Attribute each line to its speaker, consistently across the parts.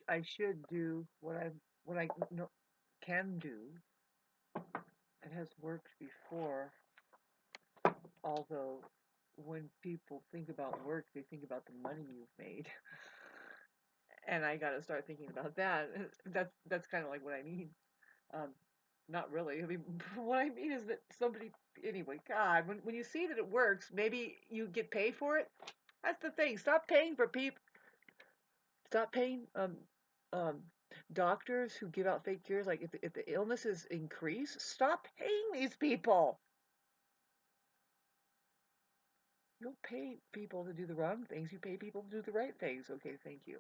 Speaker 1: I should do what I know, can do. It has worked before, although when people think about work, they think about the money you've made. And I got to start thinking about that. That's kind of like what I mean. Um, Not really. I mean, what I mean is that somebody, anyway, God, when you see that it works, maybe you get paid for it. That's the thing. Stop paying for people. Stop paying um doctors who give out fake cures. Like if the illnesses increase, stop paying these people. You don't pay people to do the wrong things. You pay people to do the right things. Okay, thank you.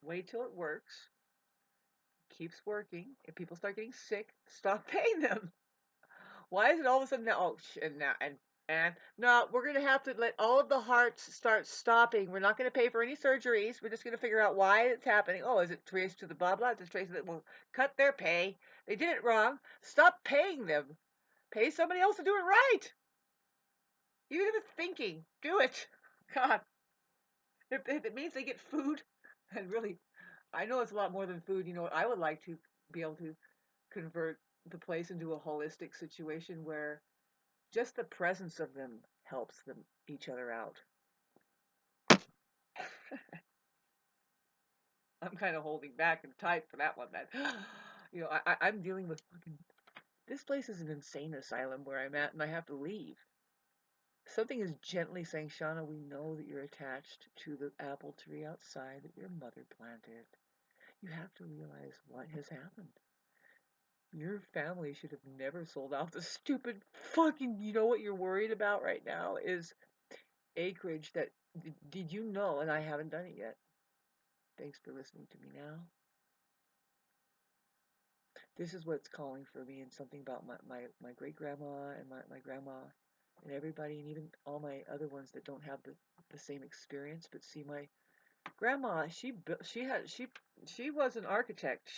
Speaker 1: Wait till it works. Keeps working. If people start getting sick, stop paying them. Why is it all of a sudden now? Oh, and now and no, we're gonna have to let all of the hearts start stopping. We're not gonna pay for any surgeries. We're just gonna figure out why it's happening. Oh, is it traced to the blah blah? It's traced to that. Well, cut their pay. They did it wrong. Stop paying them. Pay somebody else to do it right. Even if it's thinking, do it. God, if it means they get food, and really, I know it's a lot more than food. You know, I would like to be able to convert the place into a holistic situation where just the presence of them helps them each other out. I'm kind of holding back and tight for that one. That I'm dealing with fucking. This place is an insane asylum where I'm at, and I have to leave. Something is gently saying, Shauna, we know that you're attached to the apple tree outside that your mother planted. You have to realize what has happened. Your family should have never sold out the stupid fucking. You know what you're worried about right now is acreage that. Did you know, and I haven't done it yet. Thanks for listening to me now. This is what's calling for me, and something about my great grandma and my grandma and everybody, and even all my other ones that don't have the same experience. But see, my grandma, she was an architect.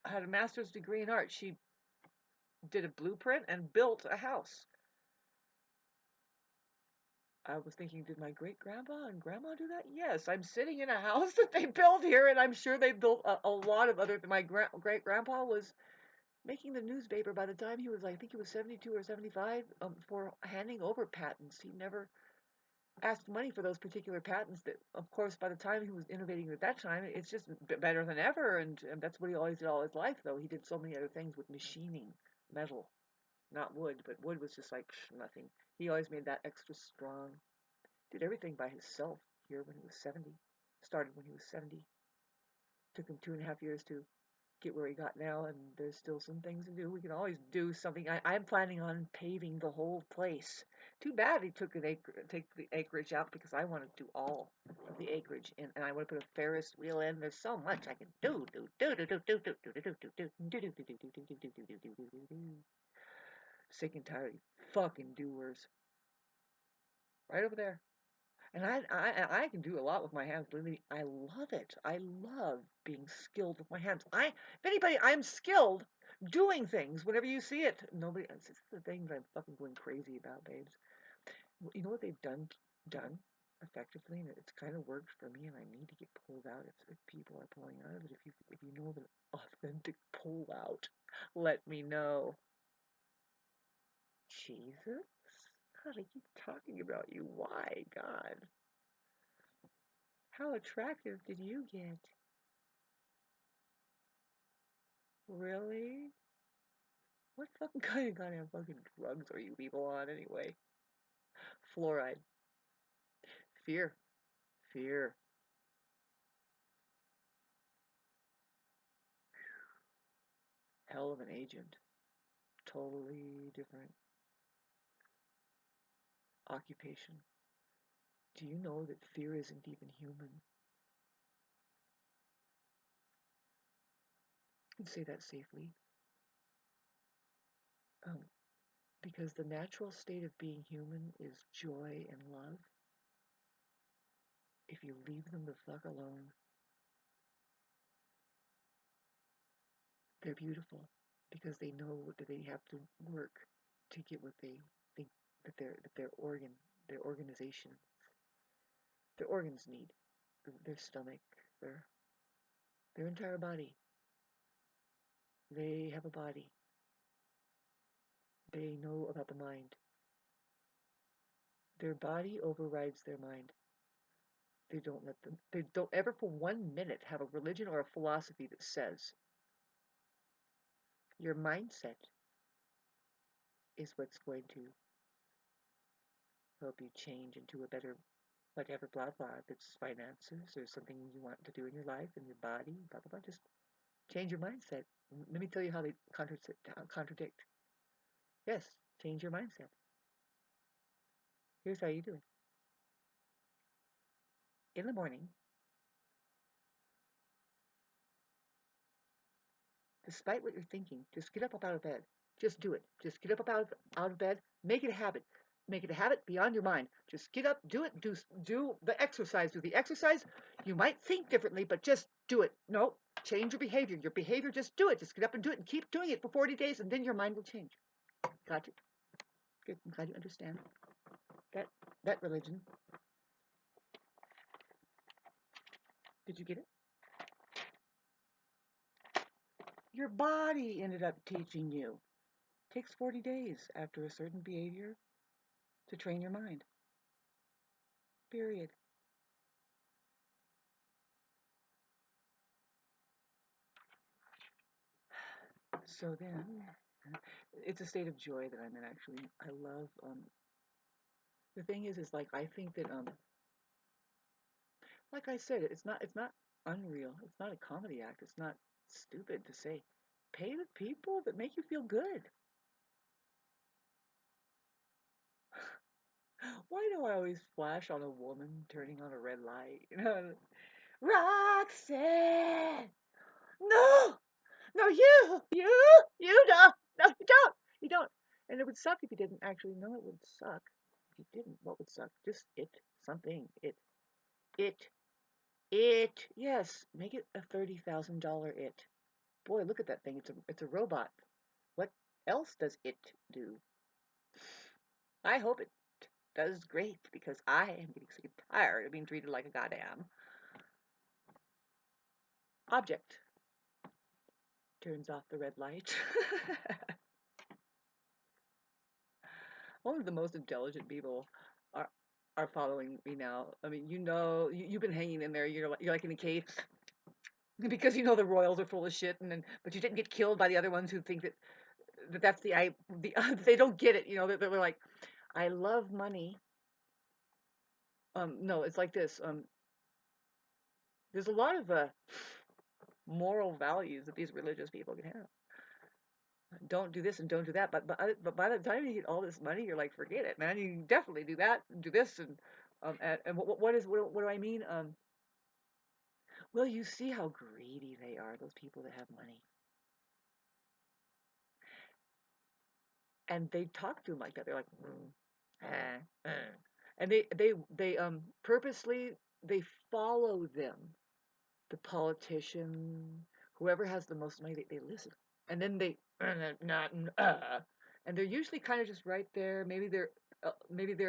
Speaker 1: Had a master's degree in art. She did a blueprint and built a house. I was thinking, did my great grandpa and grandma do that? Yes, I'm sitting in a house that they built here, and I'm sure they built a lot of other. My great grandpa was making the newspaper by the time he was, I think he was 72 or 75, for handing over patents. He never asked money for those particular patents that, of course, by the time he was innovating at that time, it's just better than ever. And that's what he always did all his life, though. He did so many other things with machining metal, not wood, but wood was just like nothing. He always made that extra strong. Did everything by himself here when he was 70. Started when he was 70. Took him 2.5 years to get where he got now, and there's still some things to do. We can always do something. I'm planning on paving the whole place. Too bad he take the acreage out because I want to do all of the acreage, and I want to put a Ferris wheel in. There's so much I can do. Sick and tired of fucking doers. Right over there. And I can do a lot with my hands. Believe me, I love it. I love being skilled with my hands. If anybody, I'm skilled doing things. Whenever you see it, nobody. It's the things I'm fucking going crazy about, babes. You know what they've done effectively, and it's kind of worked for me. And I need to get pulled out if people are pulling out of it. If you know of an authentic pull out, let me know. Jesus, God, I keep talking about you. Why, God? How attractive did you get? Really? What fucking kind of goddamn fucking drugs are you people on anyway? Fluoride. Fear. Fear. Hell of an agent. Totally different occupation. Do you know that fear isn't even human? You can say that safely. Um, because the natural state of being human is joy and love. If you leave them the fuck alone, they're beautiful because they know that they have to work to get what they think that their organization their organs need, their stomach, their entire body. They have a body. They know about the mind. Their body overrides their mind. They don't ever for 1 minute have a religion or a philosophy that says your mindset is what's going to help you change into a better whatever, blah, blah. If it's finances or something you want to do in your life and your body, blah, blah, blah. Just change your mindset. Let me tell you how they contradict. Yes, change your mindset. Here's how you do it. In the morning, despite what you're thinking, just get up out of bed. Just do it. Just get up out of bed. Make it a habit. Make it a habit beyond your mind. Just get up, do it, do the exercise. Do the exercise. You might think differently, but just do it. No, change your behavior. Your behavior, just do it. Just get up and do it and keep doing it for 40 days, and then your mind will change. Got it? Good. I'm glad you understand that religion. Did you get it? Your body ended up teaching you. It takes 40 days after a certain behavior to train your mind. Period. So then, it's a state of joy that I'm in, actually. I love, the thing is like, I think that, like I said, it's not unreal. It's not a comedy act. It's not stupid to say, pay the people that make you feel good. Why do I always flash on a woman turning on a red light? You know, Roxanne! No! No, you don't! No, you don't! And it would suck if you didn't actually know. It would suck if you didn't. What would suck? Just something. Yes, make it a $30,000 it. Boy, look at that thing. It's a robot. What else does it do? I hope it does great because I am getting sick and tired of being treated like a goddamn object. Turns off the red light. Only the most intelligent people are following me now. I mean, you've been hanging in there. You're like in a cave because you know the royals are full of shit, but you didn't get killed by the other ones who think that's they don't get it. You know, they're like, I love money. No, it's like this. There's a lot of moral values that these religious people can have. Don't do this and don't do that. But by the time you get all this money, you're like, forget it, man. You can definitely do that, and do this, and what do I mean? Well, you see how greedy they are, those people that have money, and they talk to them like that. They're like, and they purposely they follow them. The politician, whoever has the most money, they listen, and then they and they're usually kind of just right there. Maybe they're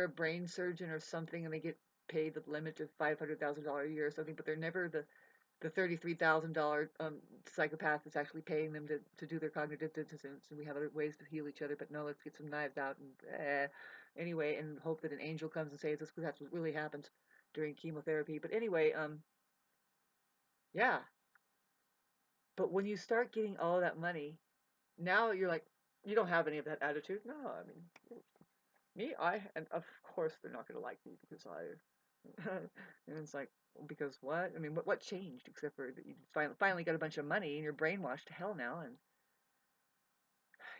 Speaker 1: a brain surgeon or something, and they get paid the limit of $500,000 a year or something, but they're never the $33,000 psychopath that's actually paying them to do their cognitive dissonance, and we have other ways to heal each other. But no, let's get some knives out and anyway, and hope that an angel comes and saves us, because that's what really happens during chemotherapy. But anyway, yeah. But when you start getting all that money, now you're like, you don't have any of that attitude. No, I mean, and of course they're not going to like me because and it's like, because what? I mean, what changed except for that you finally got a bunch of money and you're brainwashed to hell now, and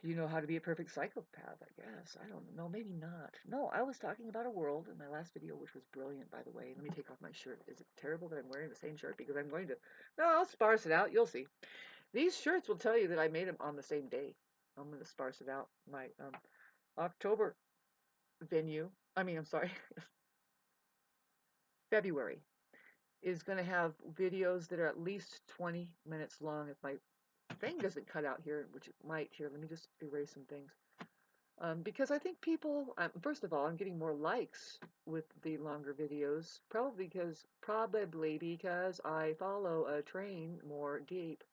Speaker 1: you know how to be a perfect psychopath, I guess. I don't know, maybe not. No, I was talking about a world in my last video, which was brilliant, by the way. Let me take off my shirt. Is it terrible that I'm wearing the same shirt? Because I'm going to, no, I'll sparse it out. You'll see. These shirts will tell you that I made them on the same day. I'm going to sparse it out. My October venue, I'm sorry, February, is going to have videos that are at least 20 minutes long. If my thing doesn't cut out here, which it might here, let me just erase some things. Because I think people, first of all, I'm getting more likes with the longer videos, probably because I follow a train more deep,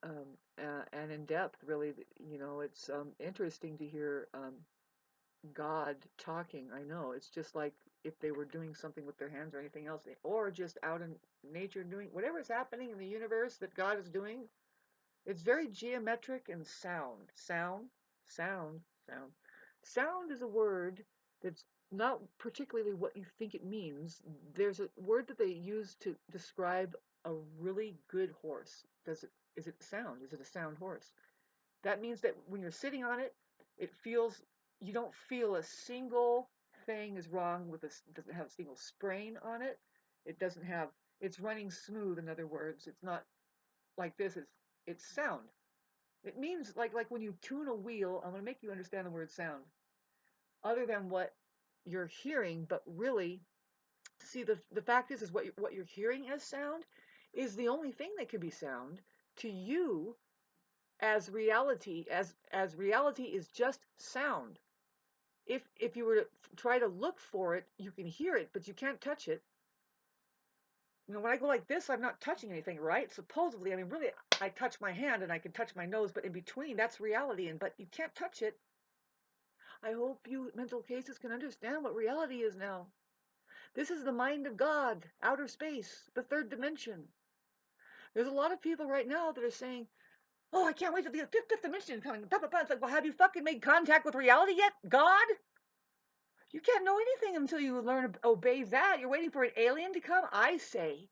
Speaker 1: and in depth. Really, it's interesting to hear God talking. I know it's just like if they were doing something with their hands or anything else, or just out in nature doing whatever is happening in the universe that God is doing. It's very geometric and sound. Sound, sound. Sound is a word that's not particularly what you think it means. There's a word that they use to describe a really good horse. Is it sound? Is it a sound horse? That means that when you're sitting on it, you don't feel a single thing is wrong with this, doesn't have a single sprain on it. It doesn't have, it's running smooth, in other words. It's not like this, it's sound. It means like when you tune a wheel, I'm going to make you understand the word sound, other than what you're hearing, but really, see, the fact is what you're hearing as sound is the only thing that could be sound to you, as reality is just sound. If you were to try to look for it, you can hear it, but you can't touch it. When I go like this, I'm not touching anything, right? Supposedly, I mean, really, I touch my hand and I can touch my nose, but in between, that's reality, but you can't touch it. I hope you mental cases can understand what reality is now. This is the mind of God, outer space, the third dimension. There's a lot of people right now that are saying, oh, I can't wait till the fifth dimension coming. Blah, blah, blah. It's like, well, have you fucking made contact with reality yet, God? You can't know anything until you learn to obey that. You're waiting for an alien to come? I say.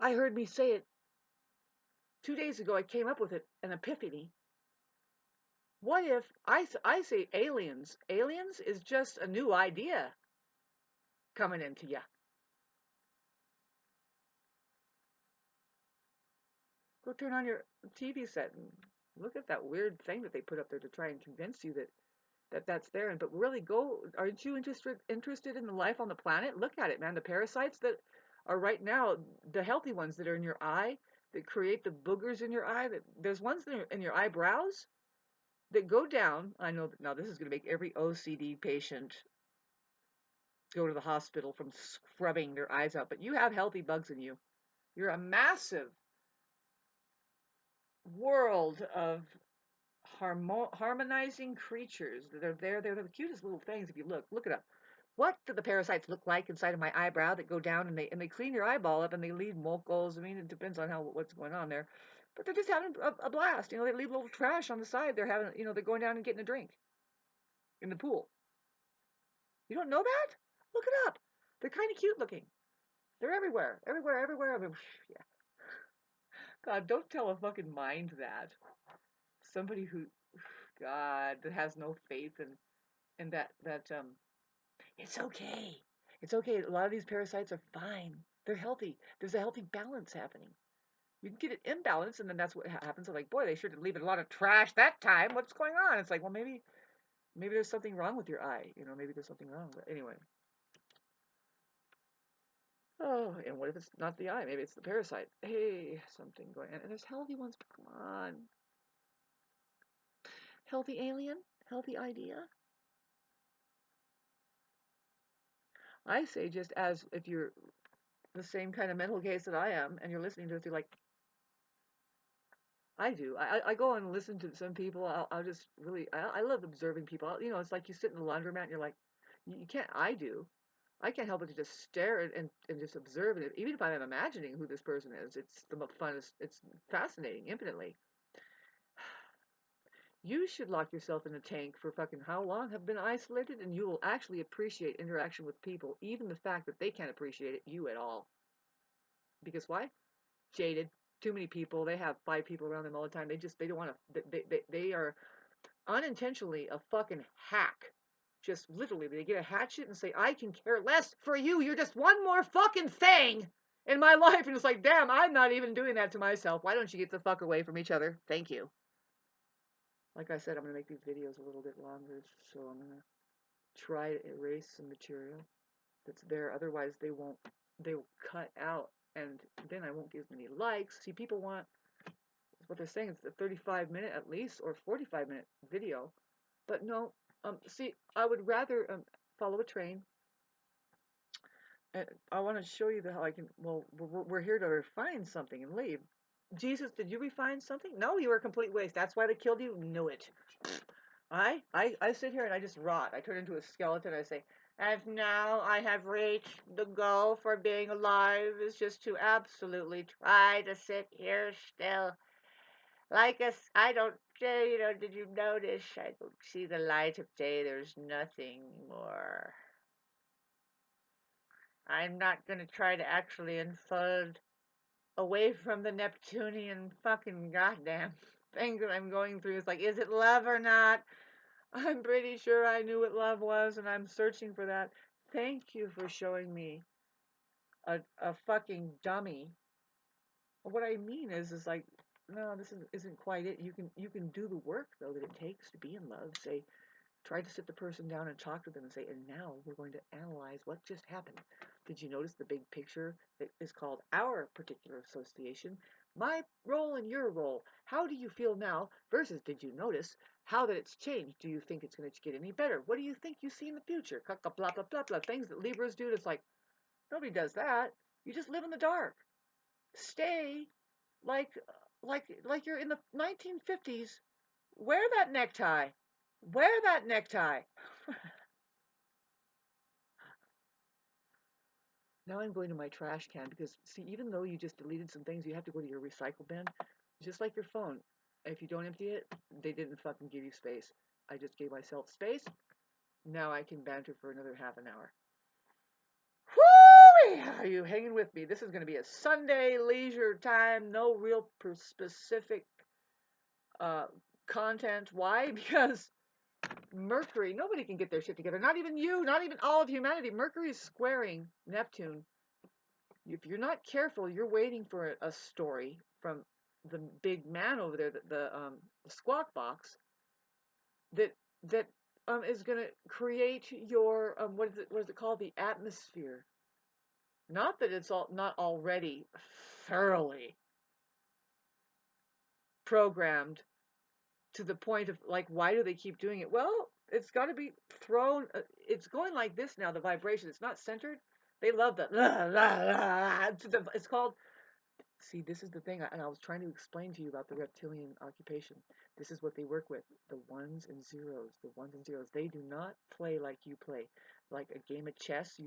Speaker 1: I heard me say it 2 days ago. I came up with it, an epiphany. What if I say aliens? Aliens is just a new idea coming into you. Go turn on your TV set and look at that weird thing that they put up there to try and convince you that's there. But really, aren't you interested in the life on the planet? Look at it, man. The parasites that are right now, the healthy ones that are in your eye, that create the boogers in your eye. There's ones that are in your eyebrows that go down. I know that now this is going to make every OCD patient go to the hospital from scrubbing their eyes out. But you have healthy bugs in you. You're a massive world of harmonizing creatures that are there. They're the cutest little things. If you look it up. What do the parasites look like inside of my eyebrow that go down and they clean your eyeball up and they leave moles? I mean, it depends on what's going on there, but they're just having a blast. They leave a little trash on the side. They're having, they're going down and getting a drink in the pool. You don't know that? Look it up. They're kind of cute looking. They're everywhere, everywhere, everywhere. I mean, yeah. God, don't tell a fucking mind that. Somebody who, God, that has no faith in that. It's okay. It's okay. A lot of these parasites are fine. They're healthy. There's a healthy balance happening. You can get it imbalanced, and then that's what happens. Like, boy, they sure did leave a lot of trash that time. What's going on? It's like, well, maybe there's something wrong with your eye. Maybe there's something wrong. But anyway. Oh, and what if it's not the eye? Maybe it's the parasite. Hey, something going on. And there's healthy ones. Come on. Healthy alien? Healthy idea? I say just as if you're the same kind of mental case that I am, and you're listening to this, you're like, I do. I go and listen to some people. I'll just really, I love observing people. It's like you sit in the laundromat and you're like, you can't, I can't help but to just stare and just observe it. Even if I'm imagining who this person is, it's the funnest, it's fascinating, infinitely. You should lock yourself in a tank for fucking how long, have been isolated, and you will actually appreciate interaction with people, even the fact that they can't appreciate it, you at all. Because why? Jaded. Too many people. They have 5 people around them all the time. They don't want to, they are unintentionally a fucking hack. Just literally, they get a hatchet and say, I can care less for you. You're just one more fucking thing in my life. And it's like, damn, I'm not even doing that to myself. Why don't you get the fuck away from each other? Thank you. Like I said, I'm going to make these videos a little bit longer, so I'm going to try to erase some material that's there. Otherwise, they will cut out, and then I won't get as many likes. See, people want That's what they're saying. It's a 35-minute at least or 45-minute video. But no, see, I would rather follow a train. And I want to show you how I can. Well, we're here to refine something and leave. Jesus, did you refine something? No, you were a complete waste. That's why they killed you. Knew it. I sit here and I just rot. I turn into a skeleton. I say, and now I have reached the goal for being alive is just to absolutely try to sit here still. Like us, I don't, did you notice? I don't see the light of day. There's nothing more. I'm not going to try to actually unfold away from the Neptunian fucking goddamn thing that I'm going through. It's like, is it love or not? I'm pretty sure I knew what love was, and I'm searching for that. Thank you for showing me a fucking dummy. What I mean is like, no, isn't quite it. You can do the work though that it takes to be in love. Say, try to sit the person down and talk to them and say, and now we're going to analyze what just happened. Did you notice the big picture that is called our particular association? My role and your role. How do you feel now versus did you notice how that it's changed? Do you think it's going to get any better? What do you think you see in the future? Blah, blah, blah, blah, blah. Things that Libras do. It's like, nobody does that. You just live in the dark. Stay like, like you're in the 1950s. Wear that necktie. Wear that necktie. Now I'm going to my trash can because, see, even though you just deleted some things, you have to go to your recycle bin. Just like your phone. If you don't empty it, they didn't fucking give you space. I just gave myself space. Now I can banter for another half an hour. Whoo! Are you hanging with me? This is going to be a Sunday leisure time. No real specific uh, content. Why? Because Mercury, nobody can get their shit together. Not even you, not even all of humanity. Mercury is squaring Neptune. If you're not careful, you're waiting for a story from the big man over there, the squawk box, that that is going to create your what is it called, the atmosphere. Not that it's all not already thoroughly programmed to the point of like, why do they keep doing it? Well, it's got to be thrown. It's going like this now. The vibration. It's not centered. They love the it's called. See, this is the thing, and I was trying to explain to you about the reptilian occupation. This is what they work with, the ones and zeros. The ones and zeros. They do not play like you play, like a game of chess.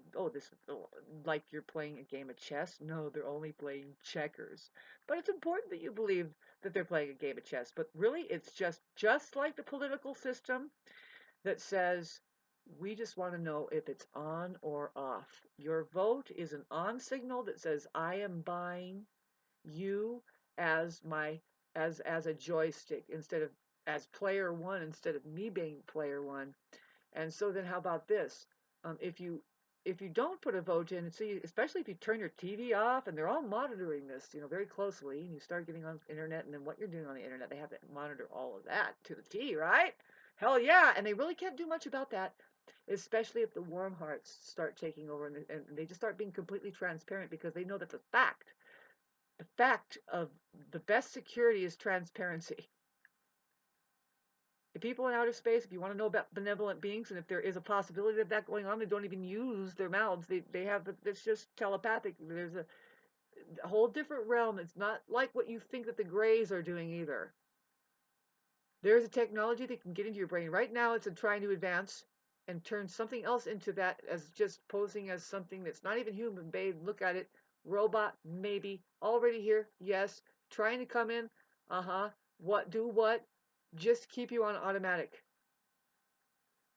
Speaker 1: Like you're playing a game of chess. No, they're only playing checkers. But it's important that you believe that they're playing a game of chess. But really, it's just like the political system that says, we just want to know if it's on or off. Your vote is an on signal that says, I am buying you as my as a joystick instead of as player one, instead of me being player one. And so then how about this? If you don't put a vote in, and see, especially if you turn your TV off, and they're all monitoring this, very closely, and you start getting on the internet, and then what you're doing on the internet, they have to monitor all of that to the T, right? Hell yeah, and they really can't do much about that, especially if the warm hearts start taking over, and they just start being completely transparent because they know that the fact of the best security is transparency. The people in outer space, if you want to know about benevolent beings, and if there is a possibility of that going on, they don't even use their mouths. They have, it's just telepathic. There's a whole different realm. It's not like what you think that the Greys are doing either. There's a technology that can get into your brain. Right now, it's trying to advance and turn something else into that as just posing as something that's not even human. Babe, look at it. Robot, maybe. Already here, yes. Trying to come in, What, do what? Just keep you on automatic.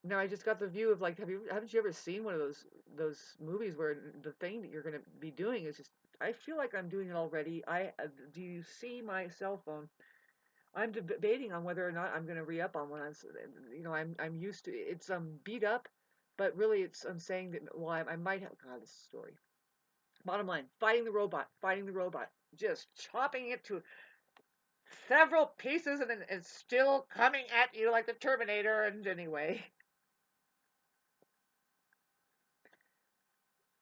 Speaker 1: Now I just got the view of like, haven't you ever seen one of those movies where the thing that you're going to be doing is just, I feel like I'm doing it already. Do you see my cell phone? I'm debating on whether or not I'm going to re-up on one. I'm used to it's beat up, but really I'm saying that, well, I might have, God, this story. Bottom line, fighting the robot, just chopping it to several pieces, and then it's still coming at you like the Terminator. And anyway,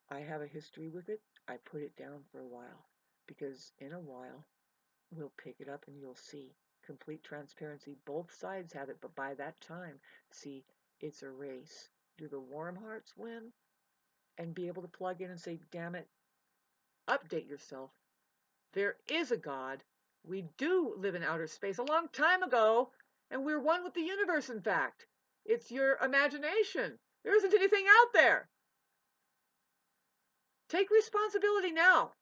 Speaker 1: I have a history with it. I put it down for a while because in a while we'll pick it up and you'll see complete transparency. Both sides have it, but by that time, see, it's a race. Do the warm hearts win? And be able to plug in and say, damn it, update yourself. There is a God. We do live in outer space a long time ago, and we're one with the universe, in fact. It's your imagination. There isn't anything out there. Take responsibility now.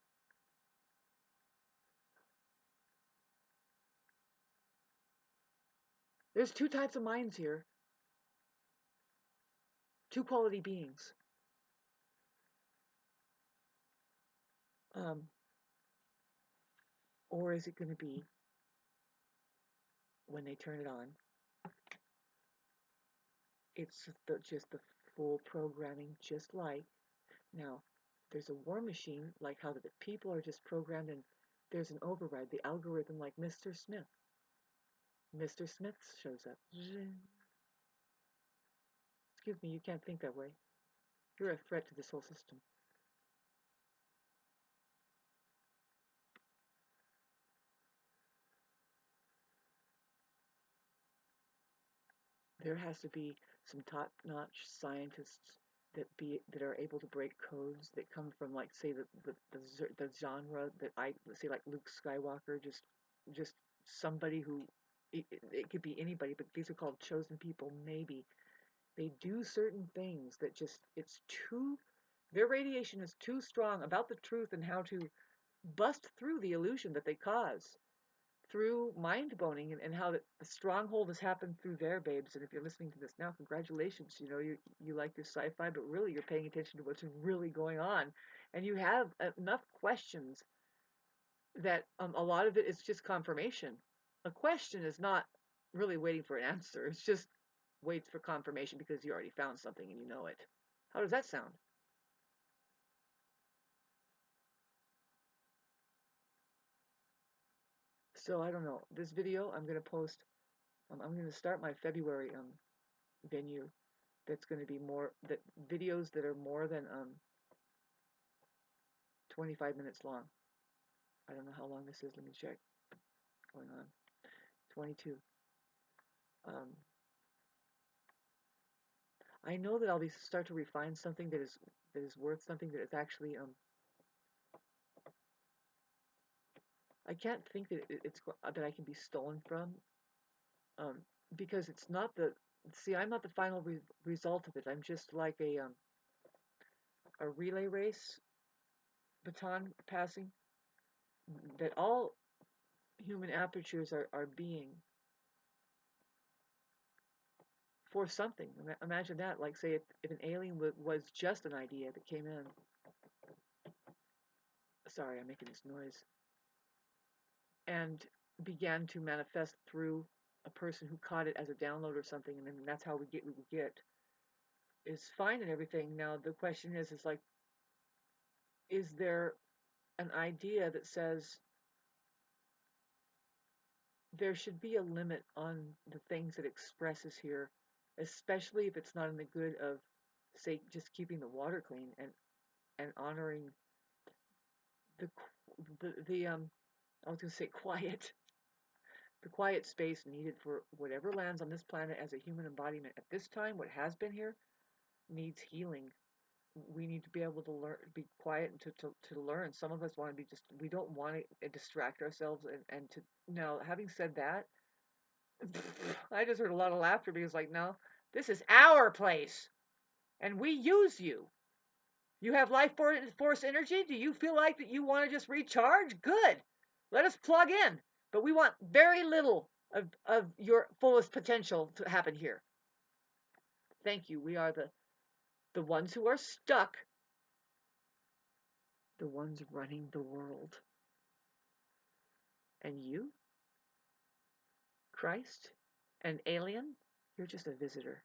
Speaker 1: There's two types of minds here, two quality beings. Or is it going to be, when they turn it on, it's just the full programming, just like, now, there's a war machine, like how the people are just programmed, and there's an override, the algorithm, like Mr. Smith. Mr. Smith shows up. Excuse me, you can't think that way. You're a threat to this whole system. There has to be some top-notch scientists that are able to break codes that come from, like, say, the genre that I say, like Luke Skywalker, just somebody who, it could be anybody, but these are called chosen people. Maybe they do certain things that just, it's too, their radiation is too strong about the truth and how to bust through the illusion that they cause through mind boning, and how the stronghold has happened through their babes. And if you're listening to this now, congratulations. You know, you like your sci-fi, but really you're paying attention to what's really going on, and you have enough questions that a lot of it is just confirmation. A question is not really waiting for an answer. It's just waits for confirmation because you already found something and you know it. How does that sound? So I don't know. This video I'm going to post. I'm going to start my February venue. That's going to be more that videos that are more than 25 minutes long. I don't know how long this is. Let me check. Going on 22. Um, I know that I'll be start to refine something that is worth something that is actually I can't think that it's that I can be stolen from, um, because it's not the, see, I'm not the final result of it. I'm just like a relay race, baton passing, that all human apertures are being for something. Imagine that, like, say, if an alien was just an idea that came in. Sorry, I'm making this noise. And began to manifest through a person who caught it as a download or something, and then that's how we get is fine and everything. Now the question is like, is there an idea that says there should be a limit on the things it expresses here, especially if it's not in the good of, say, just keeping the water clean and honoring the I was going to say quiet, the quiet space needed for whatever lands on this planet as a human embodiment at this time. What has been here needs healing. We need to be able to learn, be quiet, and to learn. Some of us want to be just, we don't want to distract ourselves, and to, now, having said that, I just heard a lot of laughter because, like, no, this is our place and we use you. You have life force energy. Do you feel like that you want to just recharge? Good. Let us plug in. But we want very little of your fullest potential to happen here. Thank you. We are the ones who are stuck, the ones running the world. And you, Christ, an alien, you're just a visitor.